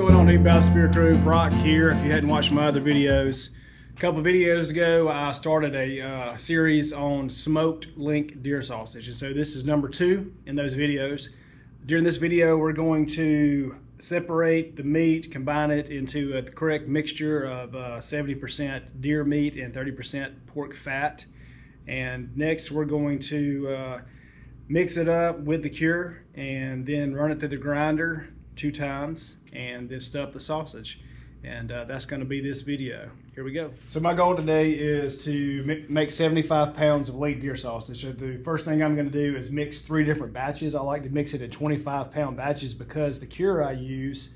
going on, Battle Spear Crew? Brock here. If you hadn't watched my other videos, a couple of videos ago I started a series on smoked link deer sausage, and so this is number 2 in those videos. During this video we're going to separate the meat, combine it into the correct mixture of 70% deer meat and 30% pork fat, and next we're going to mix it up with the cure and then run it through the grinder 2 times and then stuff the sausage, and that's going to be this video. Here we go. So my goal today is to make 75 pounds of link deer sausage. So the first thing I'm going to do is mix 3 different batches. I like to mix it in 25-pound batches because the cure I use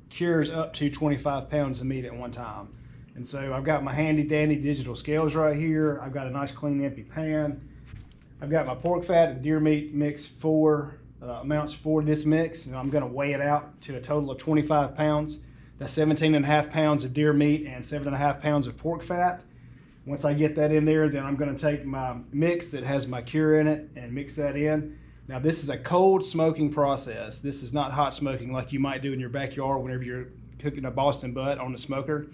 cures up to 25 pounds of meat at one time. And so I've got my handy dandy digital scales right here. I've got a nice clean empty pan. I've got my pork fat and deer meat mix for amounts for this mix, and I'm going to weigh it out to a total of 25 pounds. That's 17.5 pounds of deer meat and 7.5 pounds of pork fat. Once I get that in there, then I'm going to take my mix that has my cure in it and mix that in. Now this is a cold smoking process. This is not hot smoking like you might do in your backyard whenever you're cooking a Boston butt on the smoker.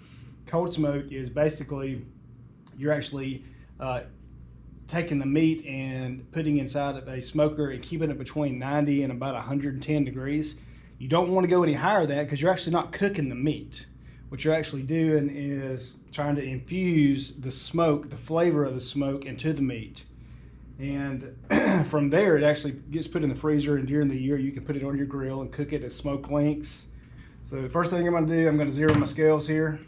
Cold smoke is basically you're actually taking the meat and putting inside of a smoker and keeping it between 90 and about 110 degrees. You don't want to go any higher than that because you're actually not cooking the meat. What you're actually doing is trying to infuse the smoke, the flavor of the smoke, into the meat. And from there, it actually gets put in the freezer, and during the year, you can put it on your grill and cook it as smoked links. So the first thing I'm going to do, I'm going to zero my scales here.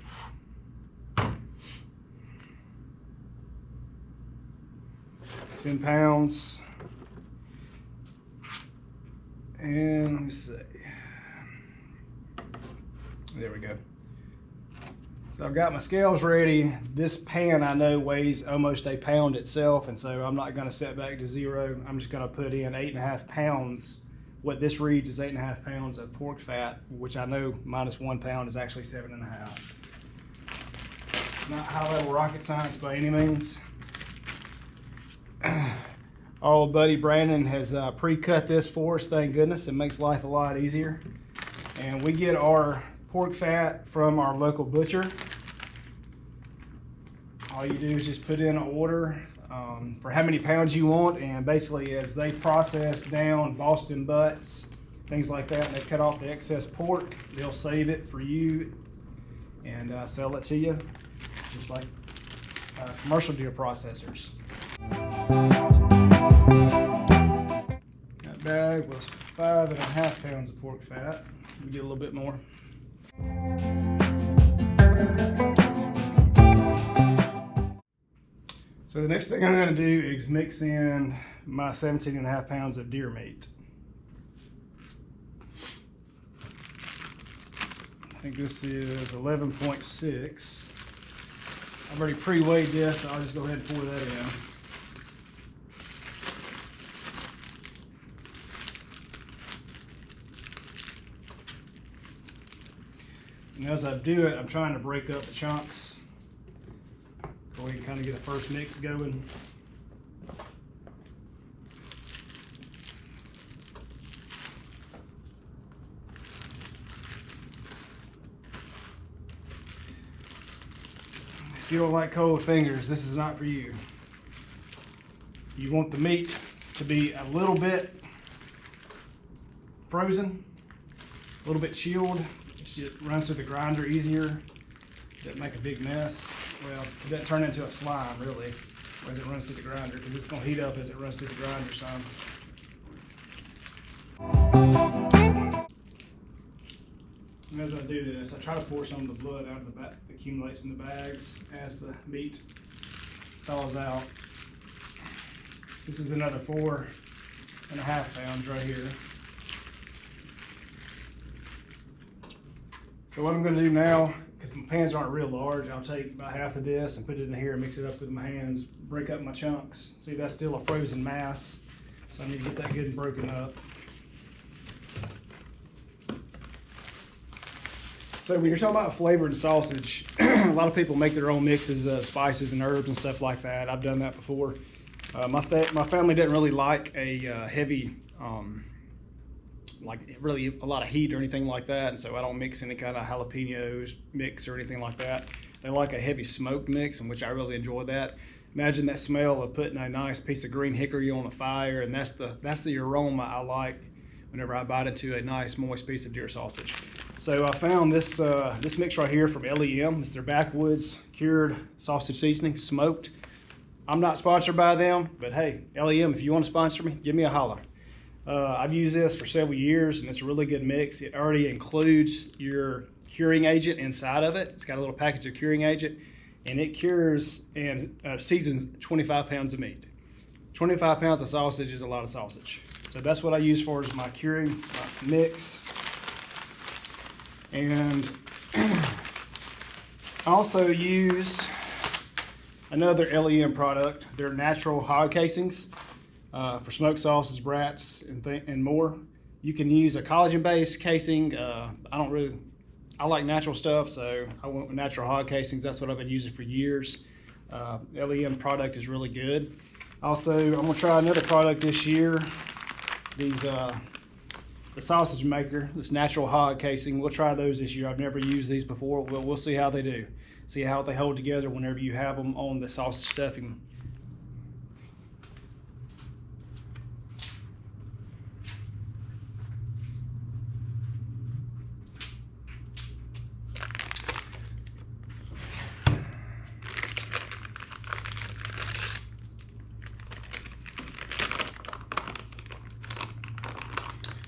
It's in pounds. And let me see. There we go. So I've got my scales ready. This pan I know weighs almost a pound itself, and so I'm not going to set back to 0. I'm just going to put in 8.5 pounds. What this reads is 8.5 pounds of pork fat, which I know minus 1 pound is actually 7.5. Not high level rocket science by any means. Our old buddy Brandon has pre-cut this for us, thank goodness. It makes life a lot easier. And we get our pork fat from our local butcher. All you do is just put in an order for how many pounds you want, and basically as they process down Boston butts, things like that, and they cut off the excess pork, they'll save it for you and sell it to you, just like commercial deer processors. That bag was 5.5 pounds of pork fat. We get a little bit more. So the next thing I'm going to do is mix in my 17.5 pounds of deer meat. I think this is 11.6. I've already pre-weighed this, so I'll just go ahead and pour that in. And as I do it, I'm trying to break up the chunks so we can kind of get the first mix going. If you don't like cold fingers, this is not for you. You want the meat to be a little bit frozen, a little bit chilled. It runs through the grinder easier. Doesn't make a big mess. Well, it doesn't turn into a slime really as it runs through the grinder, because it's going to heat up as it runs through the grinder some. And as I do this, I try to pour some of the blood out of the back that accumulates in the bags as the meat thaws out. This is another 4.5 pounds right here. So what I'm going to do now, because my pans aren't real large, I'll take about half of this and put it in here and mix it up with my hands, break up my chunks. See, that's still a frozen mass, so I need to get that good and broken up. So when you're talking about flavored sausage, a lot of people make their own mixes of spices and herbs and stuff like that. I've done that before. My family doesn't really like a heavy like really a lot of heat or anything like that, and so I don't mix any kind of jalapenos mix or anything like that. They like a heavy smoked mix, in which I really enjoy that. Imagine that smell of putting a nice piece of green hickory on a fire, and that's the aroma I like whenever I bite into a nice moist piece of deer sausage. So I found this this mix right here from LEM. It's their backwoods cured sausage seasoning, smoked. I'm not sponsored by them, but hey, LEM, if you want to sponsor me, give me a holler. I've used this for several years, and it's a really good mix. It already includes your curing agent inside of it. It's got a little package of curing agent, and it cures and seasons 25 pounds of meat. 25 pounds of sausage is a lot of sausage. So that's what I use for is my curing mix. And I also use another LEM product. They're natural hog casings for smoked sauces, brats, and more. You can use a collagen-based casing. I like natural stuff, so I went with natural hog casings. That's what I've been using for years. LEM product is really good. Also, I'm gonna try another product this year. The sausage maker, this natural hog casing. We'll try those this year. I've never used these before. We'll see how they do. See how they hold together whenever you have them on the sausage stuffing.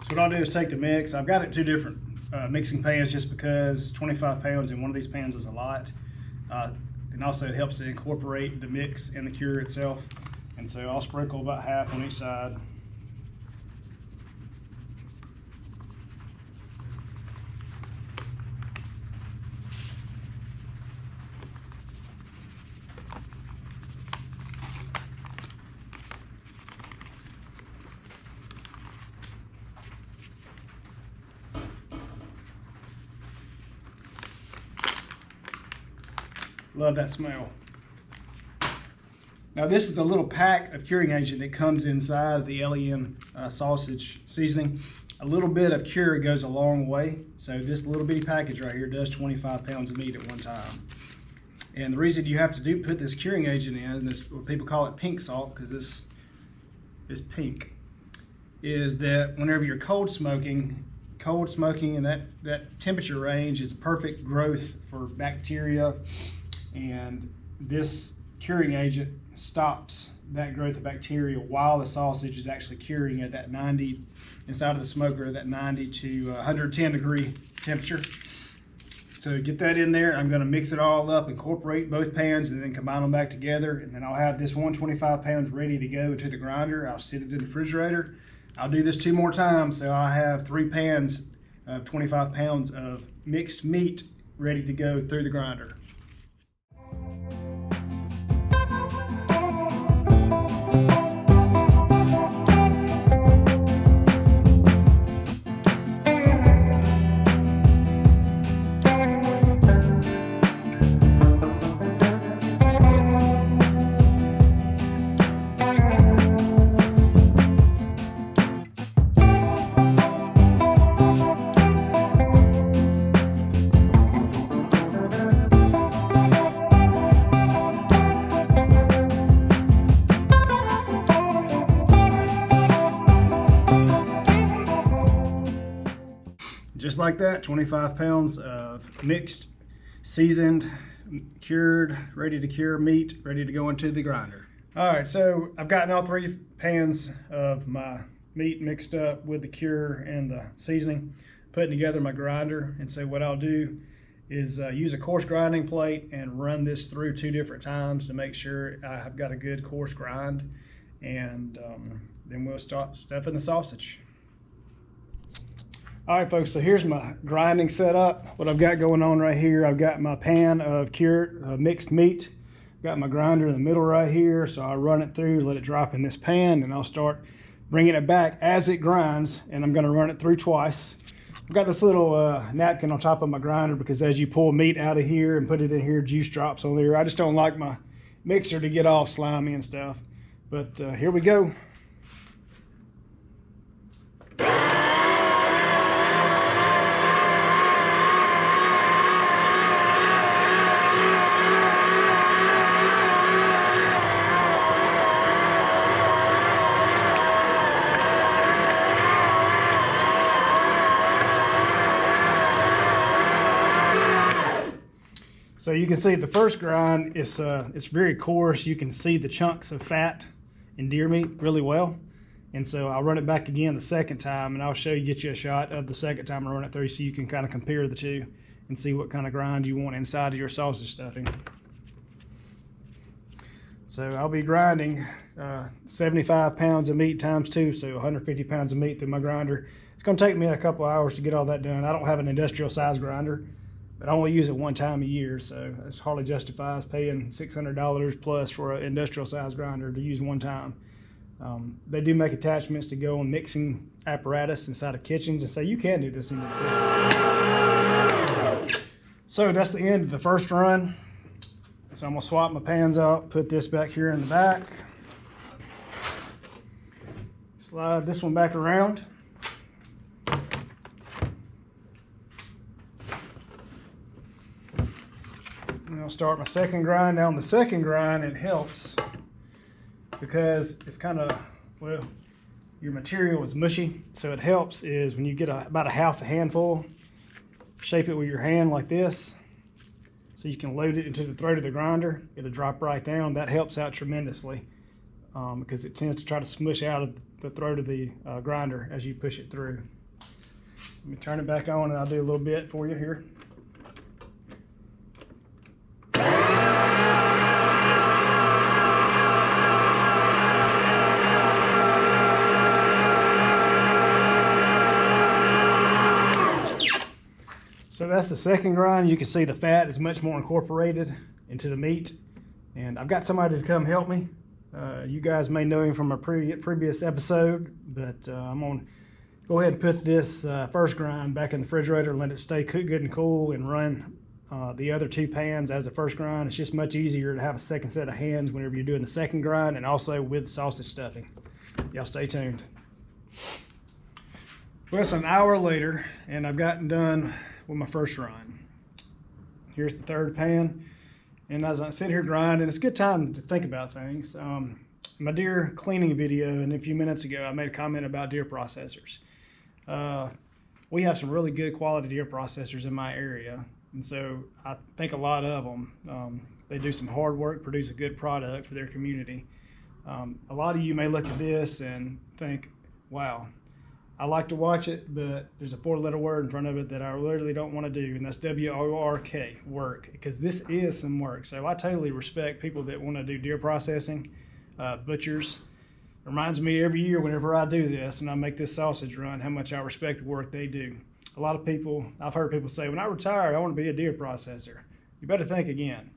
So what I'll do is take the mix. I've got it two different mixing pans just because 25 pounds in one of these pans is a lot. And also it helps to incorporate the mix and the cure itself. And so I'll sprinkle about half on each side. Love that smell. Now this is the little pack of curing agent that comes inside the LEM sausage seasoning. A little bit of cure goes a long way. So this little bitty package right here does 25 pounds of meat at one time. And the reason you have to put this curing agent in, this what people call it pink salt, because this is pink, is that whenever you're cold smoking in that temperature range is perfect growth for bacteria. And this curing agent stops that growth of bacteria while the sausage is actually curing at that 90, inside of the smoker, that 90 to 110 degree temperature. So get that in there. I'm going to mix it all up, incorporate both pans, and then combine them back together. And then I'll have this 125 pounds ready to go to the grinder. I'll sit it in the refrigerator. I'll do this 2 more times, so I have 3 pans of 25 pounds of mixed meat ready to go through the grinder. Just like that, 25 pounds of mixed, seasoned, cured, ready to cure meat, ready to go into the grinder. All right, so I've gotten all 3 pans of my meat mixed up with the cure and the seasoning, putting together my grinder. And so what I'll do is use a coarse grinding plate and run this through 2 different times to make sure I've got a good coarse grind. And then we'll start stuffing the sausage. All right, folks, so here's my grinding setup. What I've got going on right here, I've got my pan of cured mixed meat. Got my grinder in the middle right here, so I'll run it through, let it drop in this pan, and I'll start bringing it back as it grinds, and I'm gonna run it through twice. I've got this little napkin on top of my grinder because as you pull meat out of here and put it in here, juice drops on there. I just don't like my mixer to get all slimy and stuff. But here we go. So you can see the first grind it's very coarse. You can see the chunks of fat in deer meat really well. And so I'll run it back again the second time, and I'll get you a shot of the second time I run it through so you can kind of compare the two and see what kind of grind you want inside of your sausage stuffing. So I'll be grinding 75 pounds of meat times 2, so 150 pounds of meat through my grinder. It's going to take me a couple hours to get all that done. I don't have an industrial size grinder, but I only use it one time a year, so it hardly justifies paying $600 plus for an industrial size grinder to use one time. They do make attachments to go on mixing apparatus inside of kitchens, and so you can do this in the kitchen. So that's the end of the first run. So I'm gonna swap my pans out, put this back here in the back. Slide this one back around. And I'll start my second grind. Now on the second grind, it helps because it's kind of, well, your material is mushy. So it helps is when you get about a half a handful, shape it with your hand like this, so you can load it into the throat of the grinder. It'll drop right down. That helps out tremendously because it tends to try to smush out of the throat of the grinder as you push it through. So let me turn it back on, and I'll do a little bit for you here. So that's the second grind. You can see the fat is much more incorporated into the meat. And I've got somebody to come help me. You guys may know him from a previous episode, but I'm going to go ahead and put this first grind back in the refrigerator and let it stay good and cool, and run the other 2 pans as the first grind. It's just much easier to have a second set of hands whenever you're doing the second grind, and also with sausage stuffing. Y'all stay tuned. Well, it's an hour later, and I've gotten done with my first run. Here's the third pan, and as I sit here grinding, it's a good time to think about things. My deer cleaning video, and a few minutes ago I made a comment about deer processors. We have some really good quality deer processors in my area, and so I think a lot of them, they do some hard work, produce a good product for their community. A lot of you may look at this and think, wow, I like to watch it, but there's a 4-letter word in front of it that I literally don't want to do, and that's W-O-R-K, work, because this is some work. So I totally respect people that want to do deer processing, butchers. It reminds me every year whenever I do this and I make this sausage run, how much I respect the work they do. A lot of people, I've heard people say, when I retire, I want to be a deer processor. You better think again.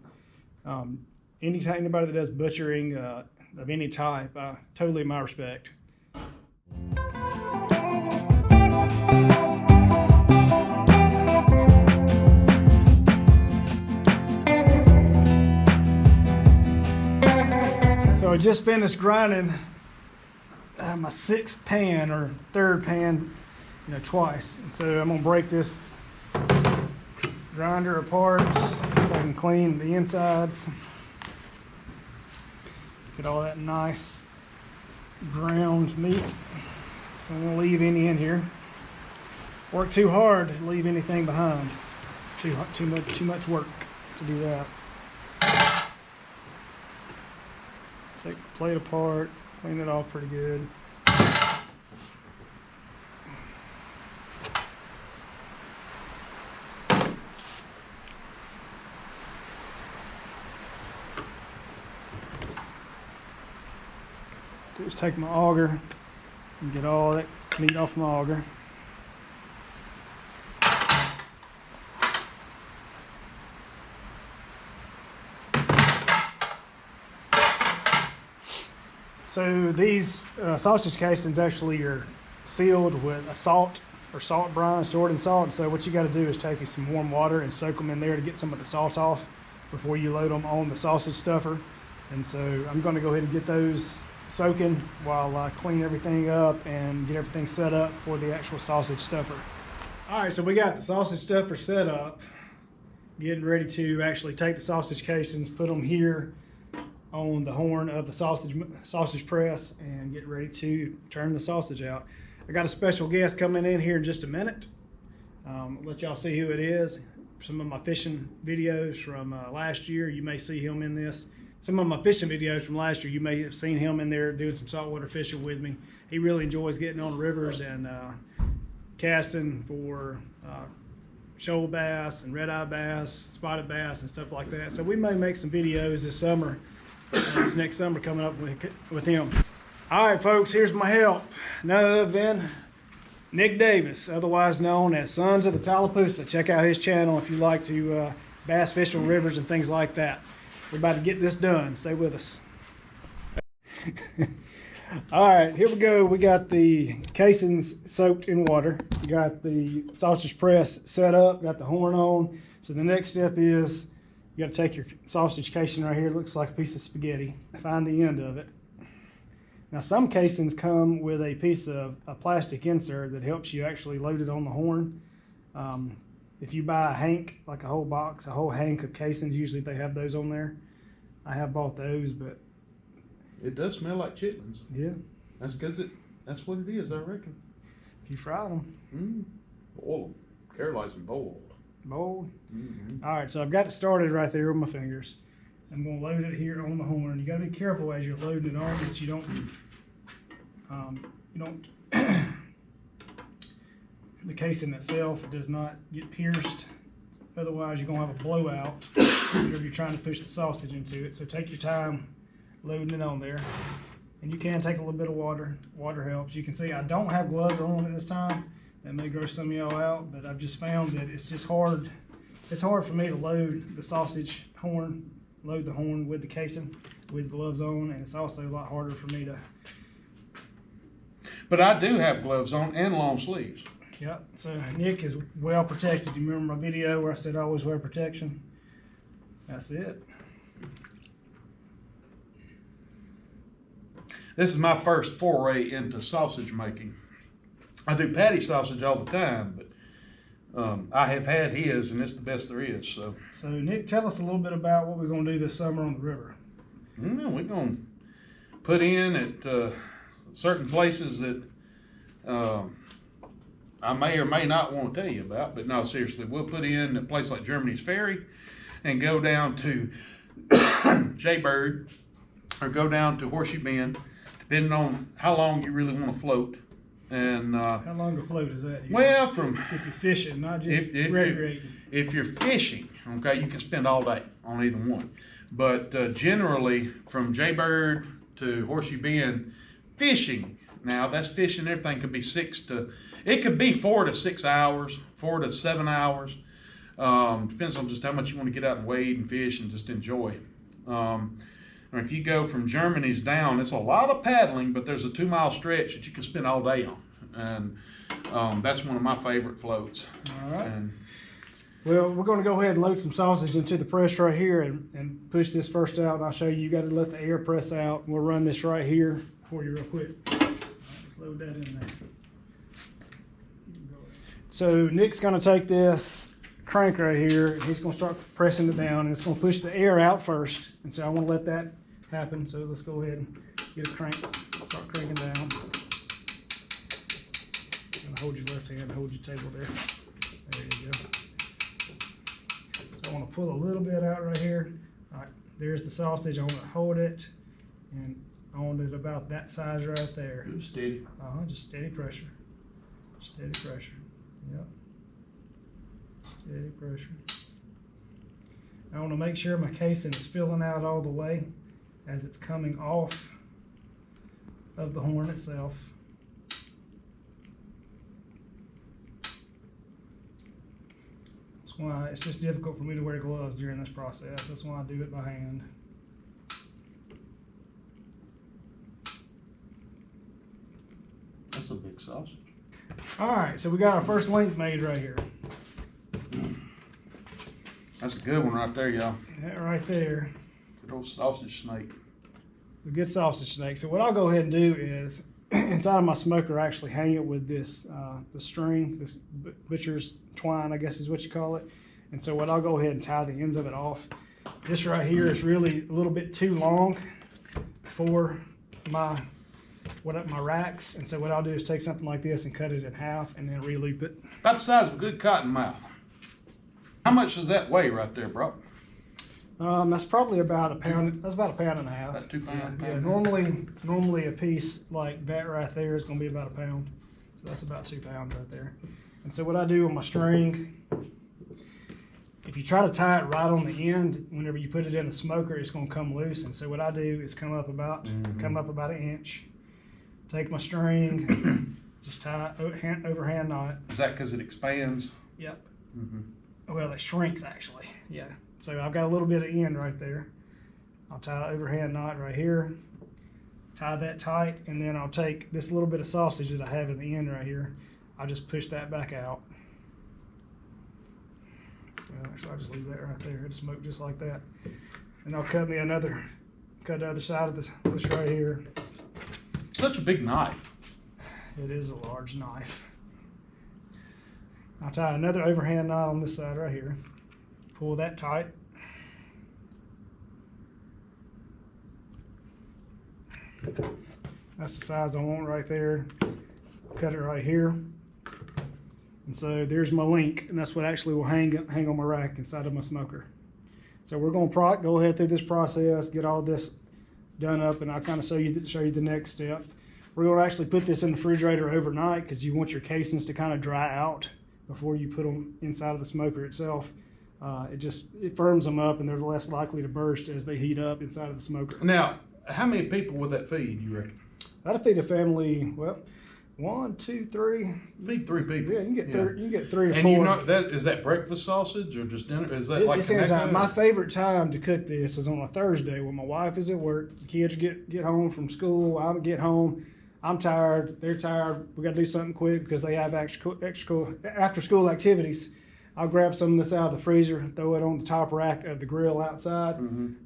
Anybody that does butchering of any type, totally my respect. So I just finished grinding my 6th pan or 3rd pan, twice. And so I'm gonna break this grinder apart so I can clean the insides. Get all that nice ground meat. I don't want to leave any in here. Work too hard to leave anything behind. It's too much work to do that. Take the plate apart, clean it off pretty good. Just take my auger and get all that meat off my auger. So these sausage casings actually are sealed with a salt or salt brine stored in salt. So what you got to do is take some warm water and soak them in there to get some of the salt off before you load them on the sausage stuffer. And so I'm going to go ahead and get those soaking while I clean everything up and get everything set up for the actual sausage stuffer. All right, so we got the sausage stuffer set up, getting ready to actually take the sausage casings, put them here on the horn of the sausage press, and get ready to turn the sausage out. I got a special guest coming in here in just a minute. I'll let y'all see who it is. some of my fishing videos from last year. You may see him in this. Some of my fishing videos from last year, you may have seen him in there doing some saltwater fishing with me. He really enjoys getting on the rivers and casting for shoal bass and red-eye bass, spotted bass, and stuff like that. So we may make some videos this summer, this next summer coming up with him. All right, folks, here's my help. None other than Nick Davis, otherwise known as Sons of the Tallapoosa. Check out his channel if you like to bass fish on rivers and things like that. We're about to get this done. Stay with us. All right, here we go. We got the casings soaked in water. We got the sausage press set up, got the horn on. So the next step is you got to take your sausage casing right here. It looks like a piece of spaghetti. Find the end of it. Now some casings come with a piece of a plastic insert that helps you actually load it on the horn. If you buy a hank, like a whole box, a whole hank of casings, usually they have those on there. I have bought those, but it does smell like chitlins. Yeah, that's because that's what it is, I reckon. If you fry them, boil them. Carolize them boiled. Boiled. All right, so I've got it started right there with my fingers. I'm going to load it here on the horn. You got to be careful as you're loading it on that you don't the casing itself does not get pierced. Otherwise, you're going to have a blowout whenever you're trying to push the sausage into it. So take your time loading it on there. And you can take a little bit of water. Water helps. You can see I don't have gloves on at this time. That may gross some of y'all out, but I've just found that it's just hard. It's hard for me to load the sausage horn, load the horn with the casing with gloves on, and it's also a lot harder for me to. But I do have gloves on and long sleeves. Yep, so Nick is well protected. You remember my video where I said always wear protection? That's it. This is my first foray into sausage making. I do patty sausage all the time, but I have had his, and it's the best there is. So Nick, tell us a little bit about what we're going to do this summer on the river. We're going to put in at certain places that I may or may not want to tell you about, but no, seriously, we'll put in a place like Germany's Ferry and go down to Jaybird or go down to Horseshoe Bend, depending on how long you really want to float. And how long a float is that? Well, if you're fishing, not just recreating. If you're fishing, okay, you can spend all day on either one. But generally, from Jaybird to Horseshoe Bend, fishing. Now that's fishing. Everything could be 4 to 6 hours, 4 to 7 hours. Depends on just how much you want to get out and wade and fish and just enjoy. If you go from Germany's down, it's a lot of paddling, but there's a 2-mile stretch that you can spend all day on, and that's one of my favorite floats. All right. Well, we're going to go ahead and load some sausage into the press right here and push this first out. And I'll show you. You got to let the air press out. We'll run this right here for you real quick. All right, let's load that in there. So Nick's going to take this crank right here. He's going to start pressing it down, and it's going to push the air out first. And so I want to let that happen. So let's go ahead and get a crank. Start cranking down. And hold your left hand. Hold your table there. There you go. So I want to pull a little bit out right here. All right, there's the sausage. I want to hold it and on it about that size right there. Just steady. Just steady pressure. Steady pressure. Yep. Steady pressure. I want to make sure my casing is filling out all the way as it's coming off of the horn itself. That's why it's just difficult for me to wear gloves during this process. That's why I do it by hand. That's a big sausage. All right, so we got our first link made right here. That's a good one right there, y'all. That right there. Good old sausage snake. A good sausage snake. So what I'll go ahead and do is, inside of my smoker, actually hang it with this, the string, this butcher's twine, I guess is what you call it. And so what I'll go ahead and tie the ends of it off. This right here is really a little bit too long for my racks. And so what I'll do is take something like this and cut it in half and then re-loop it. About the size of a good cottonmouth. How much does that weigh right there, Brock? That's probably about a pound. That's about a pound and a half. About 2 pounds. Yeah, normally a piece like that right there is going to be about a pound. So that's about 2 pounds right there. And so what I do with my string, if you try to tie it right on the end, whenever you put it in the smoker, it's going to come loose. And so what I do is come up about an inch. Take my string, just tie it overhand knot. Is that because it expands? Yep. Well, it shrinks actually. Yeah. So I've got a little bit of end right there. I'll tie an overhand knot right here, tie that tight, and then I'll take this little bit of sausage that I have in the end right here. I'll just push that back out. Well, actually, I'll just leave that right there. It'll smoke just like that. And I'll cut the other side of this right here. Such a big knife. It is a large knife. I'll tie another overhand knot on this side right here. Pull that tight. That's the size I want right there. Cut it right here. And so there's my link, and that's what actually will hang on my rack inside of my smoker. So we're going to go ahead through this process, get all this done up, and I'll kind of show you the next step. We're going to actually put this in the refrigerator overnight because you want your casings to kind of dry out before you put them inside of the smoker itself. It firms them up, and they're less likely to burst as they heat up inside of the smoker. Now, how many people would that feed, you reckon? That'll feed a family, well, 1, 2, 3. Feed 3 people. Yeah, you can get 3 or 4. And you know, is that breakfast sausage or just dinner? Is that like It's anytime. My favorite time to cook this is on a Thursday when my wife is at work, the kids get home from school, I get home, I'm tired, they're tired, we gotta do something quick because they have after school activities. I'll grab some of this out of the freezer, throw it on the top rack of the grill outside,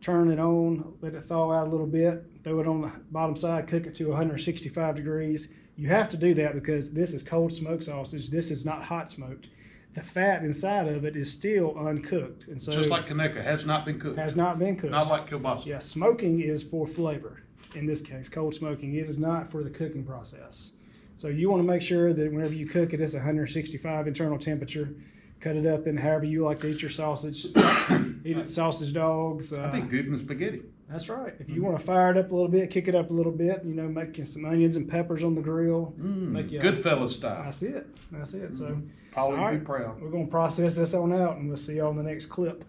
turn it on, let it thaw out a little bit, throw it on the bottom side, cook it to 165 degrees. You have to do that because this is cold smoked sausage. This is not hot smoked. The fat inside of it is still uncooked. And so just like Conecuh, has not been cooked. Has not been cooked. Not like kielbasa. Yeah, smoking is for flavor. In this case, cold smoking. It is not for the cooking process. So you want to make sure that whenever you cook it, it's 165 internal temperature. Cut it up in however you like to eat your sausage. Eat it sausage dogs. That'd be good in spaghetti. That's right. If you want to fire it up a little bit, kick it up a little bit, make you some onions and peppers on the grill. Goodfellas style. That's it. So, Polly all would right, be proud. we're going to process this on out, and we'll see you on the next clip.